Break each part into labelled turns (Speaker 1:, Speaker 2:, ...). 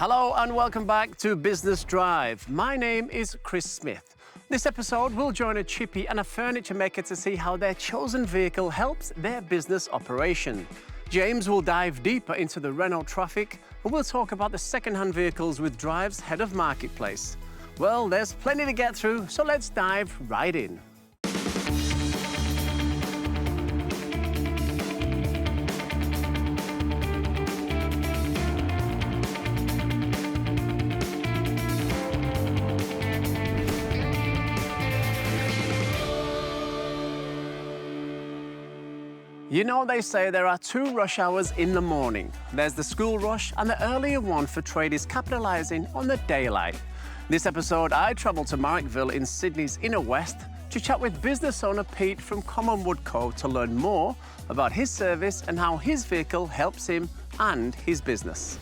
Speaker 1: Hello and welcome back to Business Drive. My name is Kris Smith. This episode, we'll join a chippy and a furniture maker to see how their chosen vehicle helps their business operation. James will dive deeper into the Renault traffic, and we'll talk about the second-hand vehicles with Drive's head of marketplace. Well, there's plenty to get through, so let's dive right in. You know, they say there are two rush hours in the morning. There's the school rush and the earlier one for tradies capitalising on the daylight. This episode, I travelled to Marrickville in Sydney's inner west to chat with business owner Pete from Commonwood Co to learn more about his service and how his vehicle helps him and his business.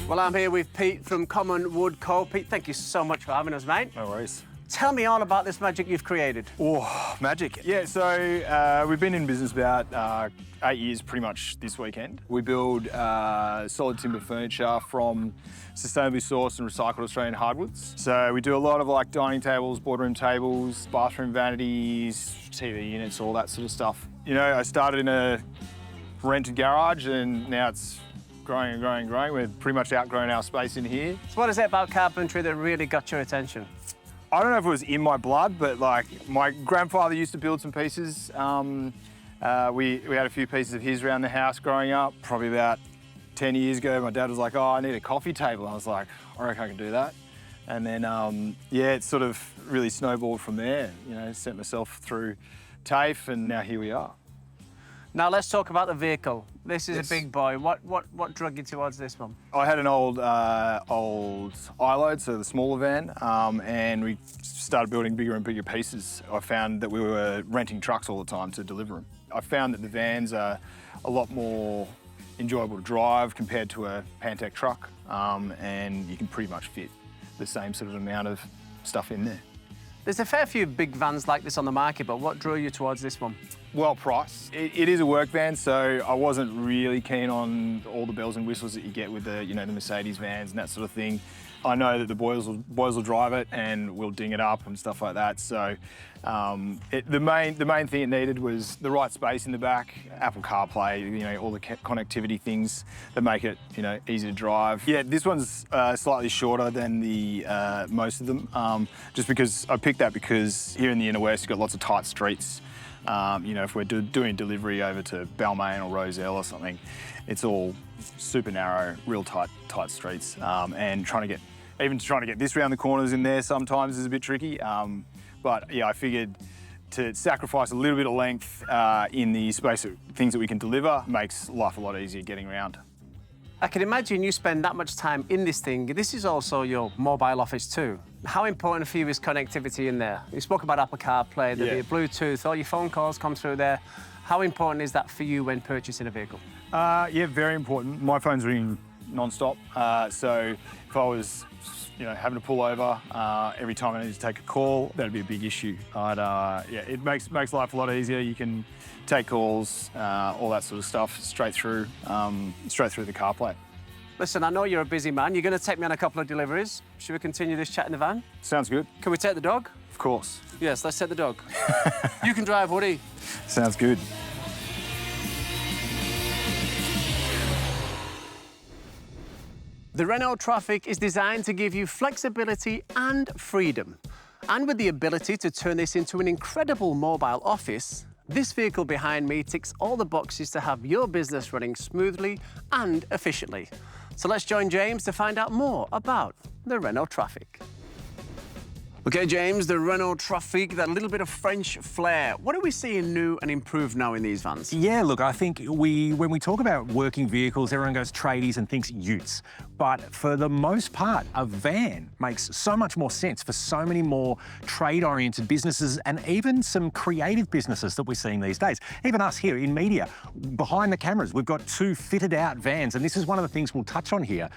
Speaker 1: Well, I'm here with Pete from Commonwood Co. Pete, thank you so much for having us, mate.
Speaker 2: No worries.
Speaker 1: Tell me all about this magic you've created.
Speaker 2: Oh, magic. Yeah, so we've been in business about 8 years pretty much this weekend. We build solid timber furniture from sustainably sourced and recycled Australian hardwoods. So we do a lot of like dining tables, boardroom tables, bathroom vanities, TV units, all that sort of stuff. You know, I started in a rented garage and now it's growing and growing and growing. We've pretty much outgrown our space in here.
Speaker 1: So what is it about carpentry that really got your attention?
Speaker 2: I don't know if it was in my blood, but like my grandfather used to build some pieces. We had a few pieces of his around the house growing up. Probably about 10 years ago, my dad was like, oh, I need a coffee table. I was like, I reckon I can do that. And then, yeah, it sort of really snowballed from there. You know, sent myself through TAFE and now here we are.
Speaker 1: Now let's talk about the vehicle. This is
Speaker 2: Yes.
Speaker 1: a big boy. What drug you towards this one?
Speaker 2: I had an old I-load, so the smaller van, and we started building bigger and bigger pieces. I found that we were renting trucks all the time to deliver them. I found that the vans are a lot more enjoyable to drive compared to a Pantech truck, and you can pretty much fit the same sort of amount of stuff in there.
Speaker 1: There's a fair few big vans like this on the market, but what drew you towards this one?
Speaker 2: Well priced. It is a work van, so I wasn't really keen on all the bells and whistles that you get with the, you know, the Mercedes vans and that sort of thing. I know that the boys will drive it and we'll ding it up and stuff like that. So the main thing it needed was the right space in the back, Apple CarPlay, you know, all the connectivity things that make it, you know, easy to drive. Yeah, this one's slightly shorter than the most of them, just because I picked that because here in the inner west you've got lots of tight streets. You know, if we're doing delivery over to Balmain or Rozelle or something, it's all super narrow, real tight streets, and trying to get this around the corners in there sometimes is a bit tricky. But yeah, I figured to sacrifice a little bit of length in the space of things that we can deliver makes life a lot easier getting around.
Speaker 1: I can imagine you spend that much time in this thing. This is also your mobile office too. How important for you is connectivity in there? You spoke about Apple CarPlay, the Bluetooth, all your phone calls come through there. How important is that for you when purchasing a vehicle?
Speaker 2: Yeah, very important. My phone's ringing non-stop, so if I was, you know, having to pull over every time I need to take a call, that'd be a big issue. Yeah, it makes life a lot easier. You can take calls, all that sort of stuff, straight through the CarPlay.
Speaker 1: Listen, I know you're a busy man. You're going to take me on a couple of deliveries. Should we continue this chat in the van?
Speaker 2: Sounds good.
Speaker 1: Can we take the dog?
Speaker 2: Of course.
Speaker 1: Yes, let's take the dog. You can drive, Woody.
Speaker 2: Sounds good.
Speaker 1: The Renault Traffic is designed to give you flexibility and freedom. And with the ability to turn this into an incredible mobile office, this vehicle behind me ticks all the boxes to have your business running smoothly and efficiently. So let's join James to find out more about the Renault Traffic. Okay, James, the Renault Traffic, that little bit of French flair. What are we seeing new and improved now in these vans?
Speaker 3: Yeah, look, I think when we talk about working vehicles, everyone goes tradies and thinks utes. But for the most part, a van makes so much more sense for so many more trade-oriented businesses and even some creative businesses that we're seeing these days. Even us here in media, behind the cameras, we've got two fitted out vans, and this is one of the things we'll touch on here.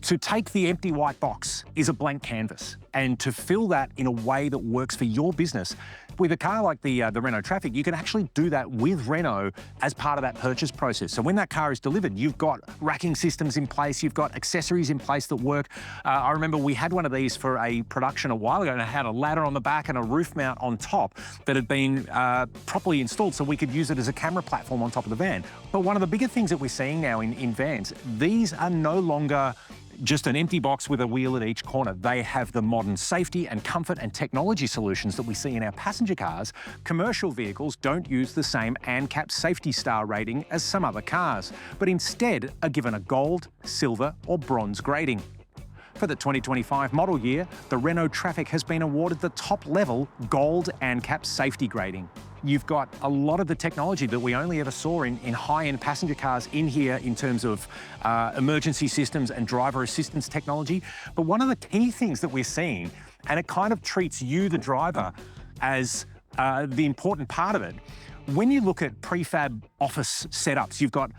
Speaker 3: To take the empty white box is a blank canvas, and to fill that in a way that works for your business, with a car like the Renault Traffic, you can actually do that with Renault as part of that purchase process. So when that car is delivered, you've got racking systems in place, you've got accessories in place that work. I remember we had one of these for a production a while ago, and it had a ladder on the back and a roof mount on top that had been properly installed so we could use it as a camera platform on top of the van. But one of the bigger things that we're seeing now in vans, these are no longer just an empty box with a wheel at each corner. They have the modern safety and comfort and technology solutions that we see in our passenger cars. Commercial vehicles don't use the same ANCAP safety star rating as some other cars, but instead are given a gold, silver or bronze grading. For the 2025 model year, the Renault Traffic has been awarded the top-level Gold ANCAP safety grading. You've got a lot of the technology that we only ever saw in high-end passenger cars in here in terms of emergency systems and driver assistance technology. But one of the key things that we're seeing, and it kind of treats you, the driver, as the important part of it, when you look at prefab office setups, you've got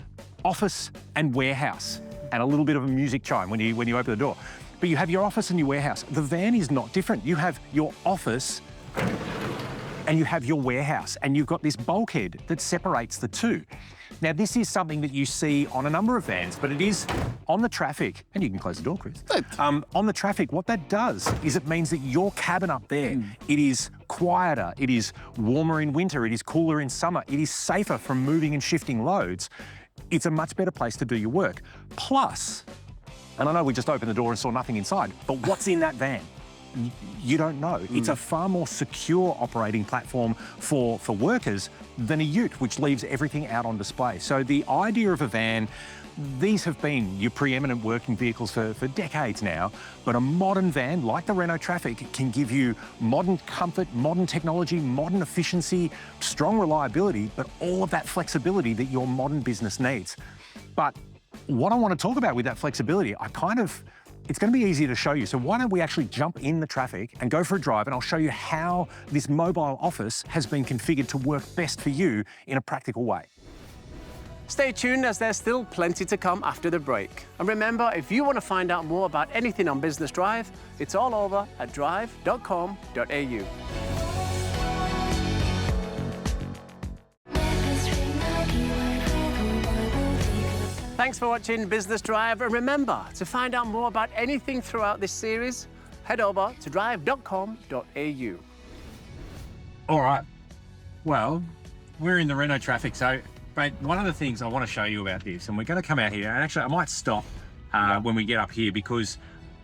Speaker 3: office and warehouse, and a little bit of a music chime when you open the door. But you have your office and your warehouse. The van is not different. You have your office and you have your warehouse, and you've got this bulkhead that separates the two. Now, this is something that you see on a number of vans, but it is on the Traffic, and you can close the door, Kris. On the Traffic, what that does is it means that your cabin up there, it is quieter, it is warmer in winter, it is cooler in summer, it is safer from moving and shifting loads. It's a much better place to do your work. Plus, and I know we just opened the door and saw nothing inside, but what's in that van? You don't know. It's a far more secure operating platform for workers than a ute, which leaves everything out on display. So the idea of a van, these have been your preeminent working vehicles for decades now, but a modern van like the Renault Traffic can give you modern comfort, modern technology, modern efficiency, strong reliability, but all of that flexibility that your modern business needs. But what I want to talk about with that flexibility, it's going to be easy to show you. So why don't we actually jump in the Traffic and go for a drive, and I'll show you how this mobile office has been configured to work best for you in a practical way.
Speaker 1: Stay tuned, as there's still plenty to come after the break. And remember, if you want to find out more about anything on Business Drive, it's all over at drive.com.au. Thanks for watching Business Drive, and remember, to find out more about anything throughout this series, head over to drive.com.au.
Speaker 3: All right. Well, we're in the Renault Traffic, so but one of the things I want to show you about this, and we're going to come out here, and actually I might stop when we get up here, because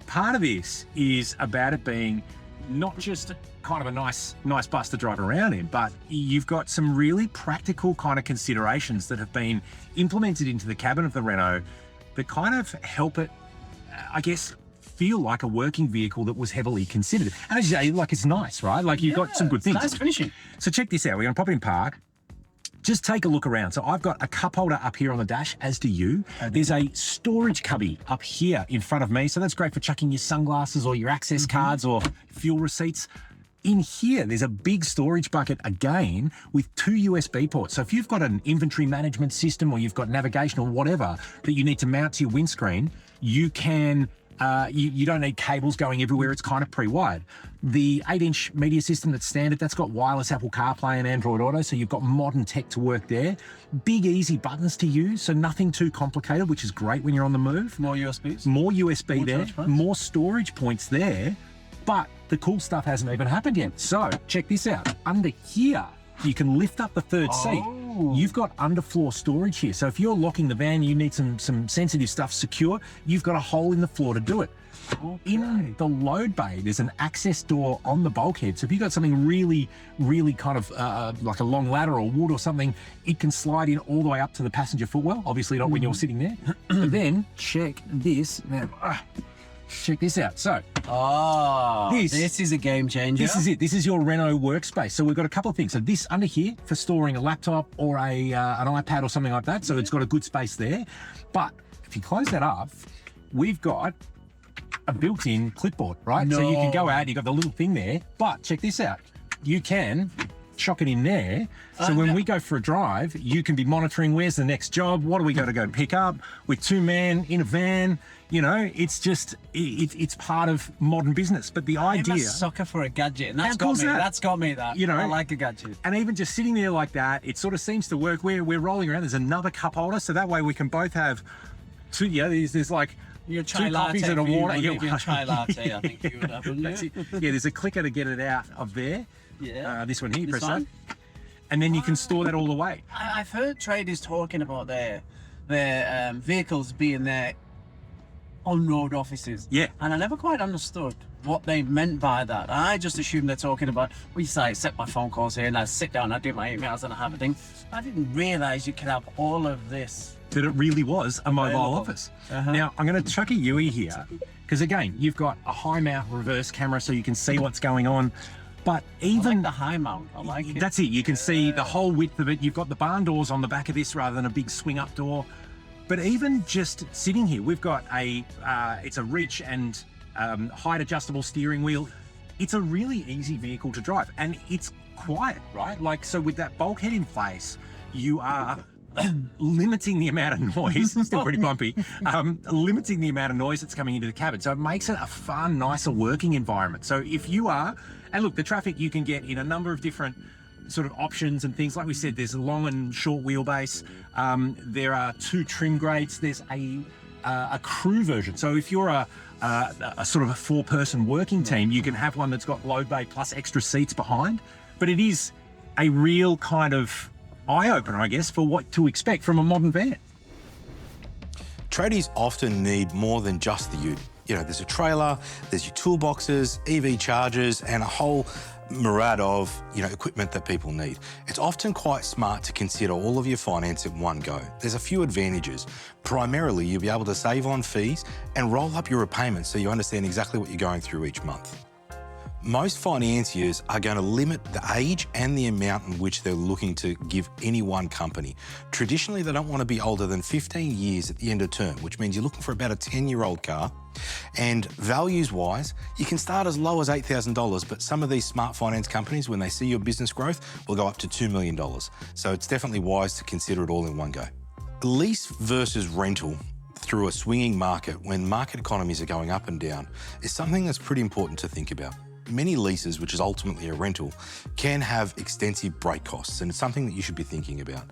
Speaker 3: part of this is about it being not just kind of a nice bus to drive around in, but you've got some really practical kind of considerations that have been implemented into the cabin of the Renault that kind of help it, I guess, feel like a working vehicle that was heavily considered. And as you say, like, it's nice, right? Like, you've got some good things.
Speaker 4: Nice finishing.
Speaker 3: So check this out. We're going to pop in park. Just take a look around. So I've got a cup holder up here on the dash, as do you. There's a storage cubby up here in front of me. So that's great for chucking your sunglasses or your access cards or fuel receipts. In here, there's a big storage bucket again with 2 USB ports. So if you've got an inventory management system or you've got navigation or whatever that you need to mount to your windscreen, you can you don't need cables going everywhere. It's kind of pre-wired. The 8-inch media system that's standard, that's got wireless Apple CarPlay and Android Auto, so you've got modern tech to work there. Big, easy buttons to use, so nothing too complicated, which is great when you're on the move.
Speaker 4: More USBs.
Speaker 3: More USB
Speaker 4: More
Speaker 3: there, more storage points there, but the cool stuff hasn't even happened yet. So check this out. Under here, you can lift up the third seat. You've got underfloor storage here. So if you're locking the van, you need some sensitive stuff secure, you've got a hole in the floor to do it. Okay. In the load bay, there's an access door on the bulkhead. So if you've got something really, really kind of like a long ladder or wood or something, it can slide in all the way up to the passenger footwell. Obviously not when you're sitting there. But then check this. Now, check this out. So,
Speaker 4: this is a game changer.
Speaker 3: This is it. This is your Renault workspace. So we've got a couple of things. So this under here for storing a laptop or an iPad or something like that. So it's got a good space there. But if you close that up, we've got a built-in clipboard, right? So you can go out, you've got the little thing there. But check this out. You can chock it in there. So when we go for a drive, you can be monitoring where's the next job, what do we got to go pick up with 2 men in a van. You know, it's just, it's part of modern business. But the idea...
Speaker 4: I'm a sucker for a gadget, and that's
Speaker 3: How cool's
Speaker 4: got me.
Speaker 3: that?
Speaker 4: That's got me, that.
Speaker 3: You know,
Speaker 4: I like a gadget.
Speaker 3: And even just sitting there like that, it sort of seems to work. We're rolling around. There's another cup holder, so that way we can both have two, there's like...
Speaker 4: Your chai
Speaker 3: 2
Speaker 4: latte
Speaker 3: coffees and a
Speaker 4: for you,
Speaker 3: water.
Speaker 4: maybe a chai latte, I think you would have, wouldn't
Speaker 3: That's
Speaker 4: you?
Speaker 3: it. Yeah, there's a clicker to get it out of there.
Speaker 4: Yeah.
Speaker 3: This one here,
Speaker 4: This
Speaker 3: press
Speaker 4: one?
Speaker 3: that. And then you can store that all the way.
Speaker 4: I've heard traders talking about their vehicles being their on-road offices.
Speaker 3: Yeah.
Speaker 4: And I never quite understood what they meant by that. I just assumed they're talking about, we say, set my phone calls here and I sit down, I do my emails and I have a thing. I didn't realise you could have all of this.
Speaker 3: That it really was a mobile
Speaker 4: Available.
Speaker 3: office. Now, I'm going to chuck a Yui here, because again, you've got a high mount reverse camera so you can see what's going on. But
Speaker 4: I
Speaker 3: even
Speaker 4: like the high mount, I like it.
Speaker 3: that's it, you can see the whole width of it. You've got the barn doors on the back of this rather than a big swing up door. But even just sitting here, we've got it's a reach and height adjustable steering wheel. It's a really easy vehicle to drive, and it's quiet, right? Like, so with that bulkhead in place, you are limiting the amount of noise, still pretty bumpy, limiting the amount of noise that's coming into the cabin. So it makes it a far nicer working environment. So if you are, and look, the traffic you can get in a number of different sort of options and things. Like we said, there's a long and short wheelbase. There are 2 trim grades. There's a crew version. So if you're a sort of a 4-person working team, you can have one that's got load bay plus extra seats behind. But it is a real kind of eye-opener, I guess, for what to expect from a modern van.
Speaker 5: Tradies often need more than just the ute. You know, there's a trailer, there's your toolboxes, EV chargers, and a whole myriad of, equipment that people need. It's often quite smart to consider all of your finance in one go. There's a few advantages. Primarily, you'll be able to save on fees and roll up your repayments so you understand exactly what you're going through each month. Most financiers are going to limit the age and the amount in which they're looking to give any one company. Traditionally, they don't want to be older than 15 years at the end of term, which means you're looking for about a 10-year-old car. And values-wise, you can start as low as $8,000, but some of these smart finance companies, when they see your business growth, will go up to $2 million. So it's definitely wise to consider it all in one go. Lease versus rental through a swinging market when market economies are going up and down is something that's pretty important to think about. Many leases, which is ultimately a rental, can have extensive break costs, and it's something that you should be thinking about.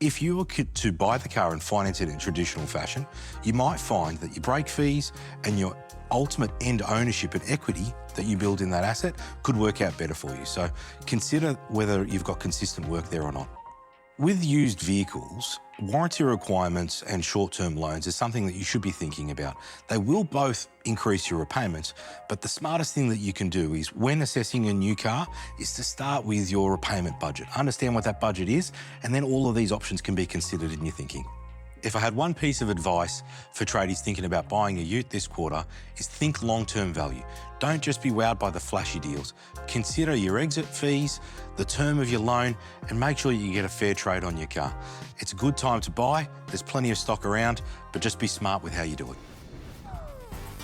Speaker 5: If you were to buy the car and finance it in traditional fashion, you might find that your break fees and your ultimate end ownership and equity that you build in that asset could work out better for you. So consider whether you've got consistent work there or not. With used vehicles, warranty requirements and short-term loans is something that you should be thinking about. They will both increase your repayments, but the smartest thing that you can do is, when assessing a new car, is to start with your repayment budget. Understand what that budget is, and then all of these options can be considered in your thinking. If I had one piece of advice for tradies thinking about buying a ute this quarter, is think long-term value. Don't just be wowed by the flashy deals. Consider your exit fees, the term of your loan, and make sure you get a fair trade on your car. It's a good time to buy, there's plenty of stock around, but just be smart with how you do it.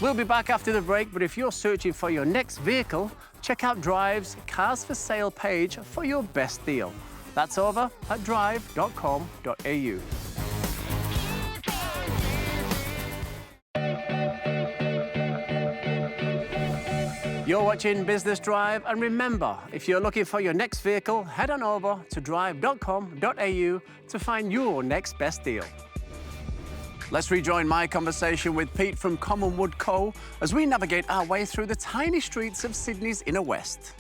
Speaker 1: We'll be back after the break, but if you're searching for your next vehicle, check out Drive's Cars for Sale page for your best deal. That's over at drive.com.au. You're watching Business Drive, and remember, if you're looking for your next vehicle, head on over to drive.com.au to find your next best deal. Let's rejoin my conversation with Pete from Commonwood Co. as we navigate our way through the tiny streets of Sydney's inner west.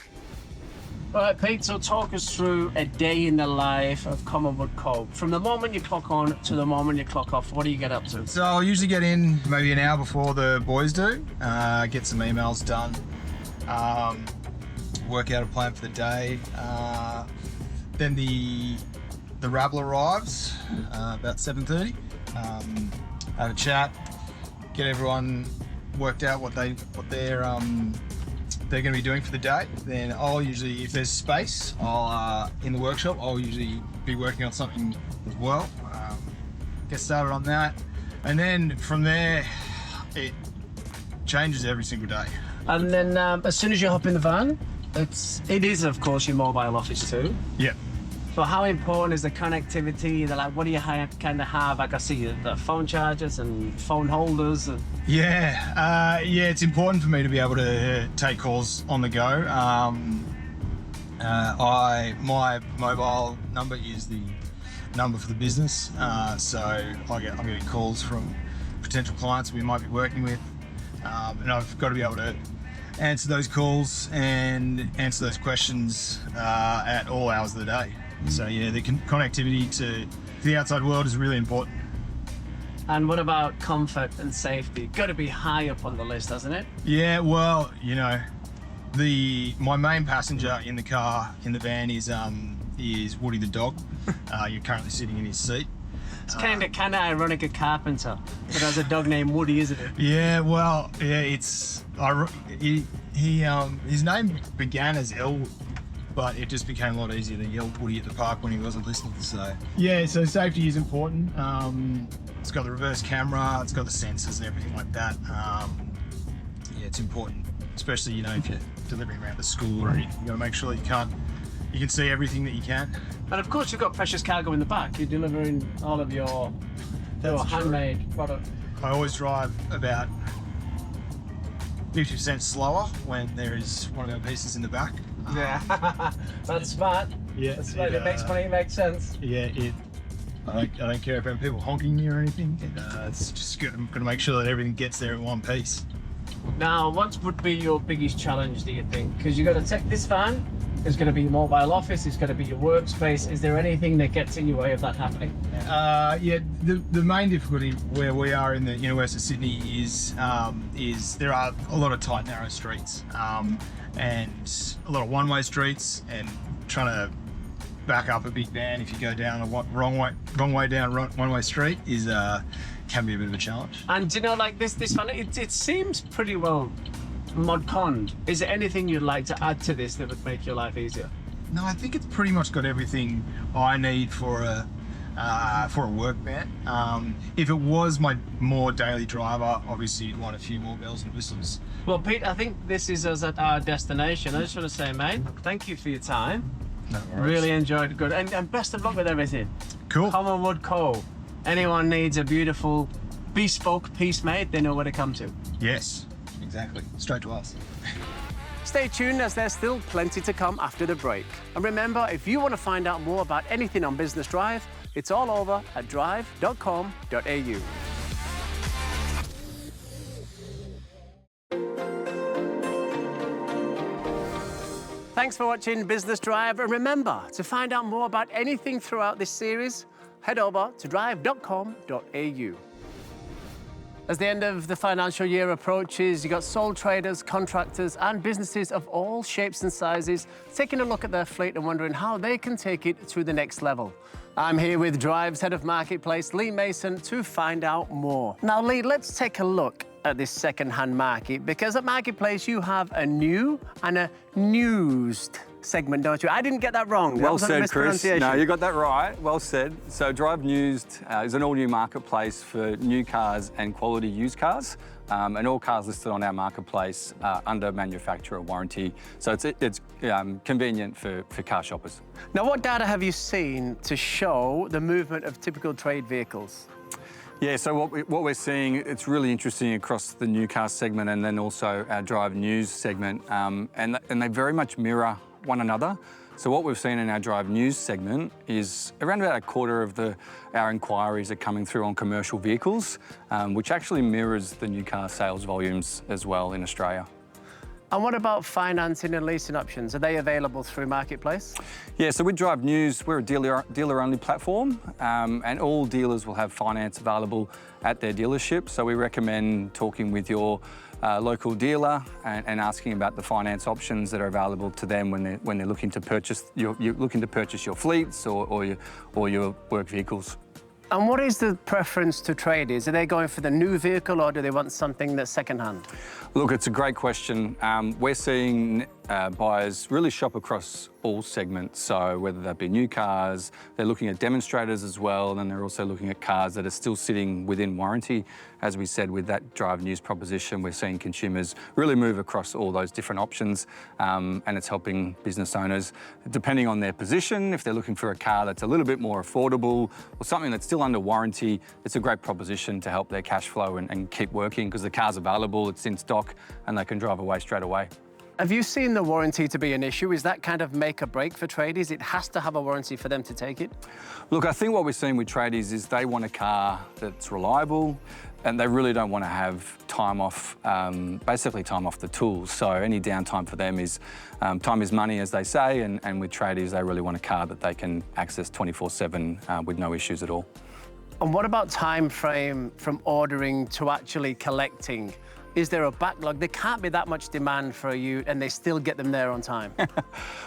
Speaker 4: All right, Pete, so talk us through a day in the life of Commonwood Co. From the moment you clock on to the moment you clock off, what do you get up to?
Speaker 2: So I'll usually get in maybe an hour before the boys do, get some emails done, work out a plan for the day. Then the rabble arrives about 7:30. Have a chat, get everyone worked out what they're going to be doing for the day. Then I'll usually, if there's space, I'll in the workshop, I'll usually be working on something as well. Get started on that, and then from there it changes every single day.
Speaker 4: And then as soon as you hop in the van, It is, of course, your mobile office too.
Speaker 2: Yeah.
Speaker 4: But how important is the connectivity? Like, what do you kind of have? Like, I see the phone chargers and phone holders. And...
Speaker 2: Yeah, it's important for me to be able to take calls on the go. My mobile number is the number for the business, so I'm getting calls from potential clients we might be working with, and I've got to be able to answer those calls and answer those questions at all hours of the day. So yeah, the connectivity to the outside world is really important.
Speaker 4: And what about comfort and safety? Got to be high up on the list, hasn't it?
Speaker 2: Yeah, well, you know, my main passenger in the car, in the van, is Woody the dog. You're currently sitting in his seat.
Speaker 4: It's kind of ironic, a carpenter, but has a dog named Woody, isn't it?
Speaker 2: Yeah, well, yeah, his name began as Elwood, but it just became a lot easier to yell Woody at the park when he wasn't listening. So yeah, so safety is important. It's got the reverse camera, it's got the sensors and everything like that. Yeah, it's important, especially, you know, if you're delivering around the school or anything. You got to make sure that you can see everything that you can.
Speaker 4: And of course, you've got precious cargo in the back. You're delivering all of your handmade product.
Speaker 2: I always drive about 50% slower when there is one of our pieces in the back.
Speaker 4: Yeah, that's smart.
Speaker 2: Yeah,
Speaker 4: that's smart. It makes money. It makes sense.
Speaker 2: Yeah, I don't care about people honking me or anything. It's just I'm going to make sure that everything gets there in one piece.
Speaker 4: Now, what would be your biggest challenge, do you think? Because you've got to take this van. There's going to be your mobile office. It's going to be your workspace. Is there anything that gets in your way of that happening?
Speaker 2: Yeah, the main difficulty where we are in the University of Sydney is there are a lot of tight, narrow streets and a lot of one-way streets, and trying to back up a big van if you go down a wrong way down one-way street can be a bit of a challenge.
Speaker 4: And you know, like this van, it seems pretty well mod-conned. Is there anything you'd like to add to this that would make your life easier?
Speaker 2: No, I think it's pretty much got everything I need for a work van. If it was my more daily driver, obviously you'd want a few more bells and whistles.
Speaker 4: Well, Pete, I think this is us at our destination. I just want to say, mate, thank you for your time.
Speaker 2: No worries.
Speaker 4: Really enjoyed it. Good. And best of luck with everything.
Speaker 2: Cool.
Speaker 4: Commonwood Co. Anyone needs a beautiful bespoke piece made, they know where to come to.
Speaker 2: Yes, exactly. Straight to us.
Speaker 1: Stay tuned, as there's still plenty to come after the break. And remember, if you want to find out more about anything on Business Drive, it's all over at drive.com.au. Thanks for watching Business Drive, and remember, to find out more about anything throughout this series, head over to drive.com.au. As the end of the financial year approaches, you've got sole traders, contractors and businesses of all shapes and sizes taking a look at their fleet and wondering how they can take it to the next level. I'm here with Drive's Head of Marketplace, Lee Mason, to find out more. Now, Lee, let's take a look at this second-hand market, because at Marketplace you have a new and a used segment, don't you? I didn't get that wrong.
Speaker 6: Well said, Chris. No, you got that right. Well said. So Drive Used is an all-new marketplace for new cars and quality used cars, and all cars listed on our marketplace under manufacturer warranty. So it's convenient for car shoppers.
Speaker 1: Now, what data have you seen to show the movement of typical trade vehicles?
Speaker 6: Yeah, so what we're seeing, it's really interesting across the new car segment and then also our Drive News segment, and they very much mirror one another. So what we've seen in our Drive News segment is around about a quarter of our inquiries are coming through on commercial vehicles, which actually mirrors the new car sales volumes as well in Australia.
Speaker 1: And what about financing and leasing options? Are they available through Marketplace?
Speaker 6: Yeah, so with Drive News, we're a dealer-only platform, and all dealers will have finance available at their dealership. So we recommend talking with your local dealer and asking about the finance options that are available to them when they're looking to purchase you're looking to purchase your fleets or your work vehicles.
Speaker 1: And what is the preference to traders? Are they going for the new vehicle or do they want something that's second-hand?
Speaker 6: Look, it's a great question. We're seeing buyers really shop across all segments. So whether that be new cars, they're looking at demonstrators as well, and then they're also looking at cars that are still sitting within warranty. As we said, with that Drive News proposition, we're seeing consumers really move across all those different options, and it's helping business owners, depending on their position. If they're looking for a car that's a little bit more affordable or something that's still under warranty, it's a great proposition to help their cash flow and keep working, because the car's available, it's in stock, and they can drive away straight away.
Speaker 1: Have you seen the warranty to be an issue? Is that kind of make or break for tradies? It has to have a warranty for them to take it?
Speaker 6: Look, I think what we're seeing with tradies is they want a car that's reliable, and they really don't want to have time off, basically time off the tools. So any downtime for them is, time is money, as they say, and with tradies, they really want a car that they can access 24/7 with no issues at all.
Speaker 1: And what about time frame from ordering to actually collecting? Is there a backlog? There can't be that much demand for a ute and they still get them there on time.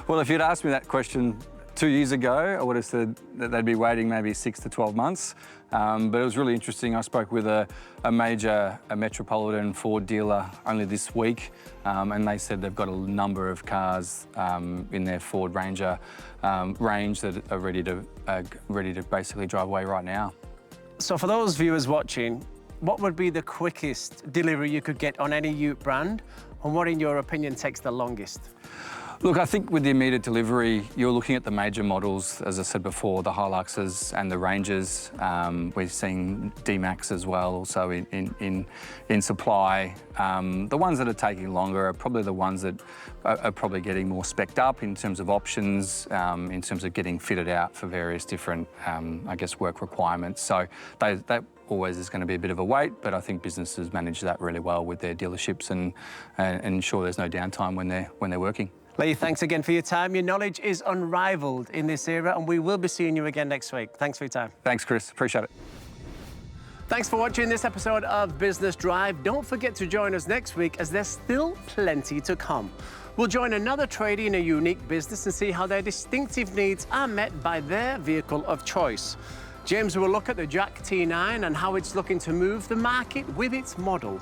Speaker 6: Well, if you'd asked me that question 2 years ago, I would have said that they'd be waiting maybe 6 to 12 months. But it was really interesting. I spoke with a Metropolitan Ford dealer only this week, and they said they've got a number of cars in their Ford Ranger range that are ready to basically drive away right now.
Speaker 1: So for those viewers watching, what would be the quickest delivery you could get on any ute brand, and what, in your opinion, takes the longest?
Speaker 6: Look, I think with the immediate delivery, you're looking at the major models, as I said before, the Hiluxes and the Rangers. We're seeing D-Max as well, also in supply. The ones that are taking longer are probably the ones that are probably getting more spec'd up in terms of options, in terms of getting fitted out for various different, I guess, work requirements. So that always is going to be a bit of a wait, but I think businesses manage that really well with their dealerships and ensure there's no downtime when they're working.
Speaker 1: Lee, thanks again for your time. Your knowledge is unrivaled in this era, and we will be seeing you again next week. Thanks for your time.
Speaker 6: Thanks, Chris. Appreciate it.
Speaker 1: Thanks for watching this episode of Business Drive. Don't forget to join us next week, as there's still plenty to come. We'll join another tradie in a unique business and see how their distinctive needs are met by their vehicle of choice. James will look at the Jack T9 and how it's looking to move the market with its model.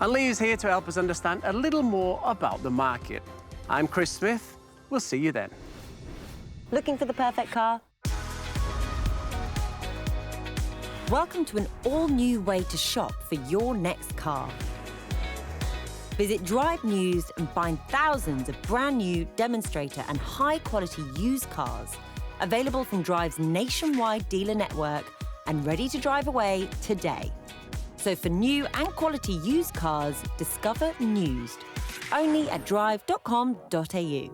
Speaker 1: And Lee is here to help us understand a little more about the market. I'm Kris Smith. We'll see you then.
Speaker 7: Looking for the perfect car? Welcome to an all-new way to shop for your next car. Visit Drive News and find thousands of brand new demonstrator and high-quality used cars available from Drive's nationwide dealer network and ready to drive away today. So for new and quality used cars, discover Newsed, only at drive.com.au.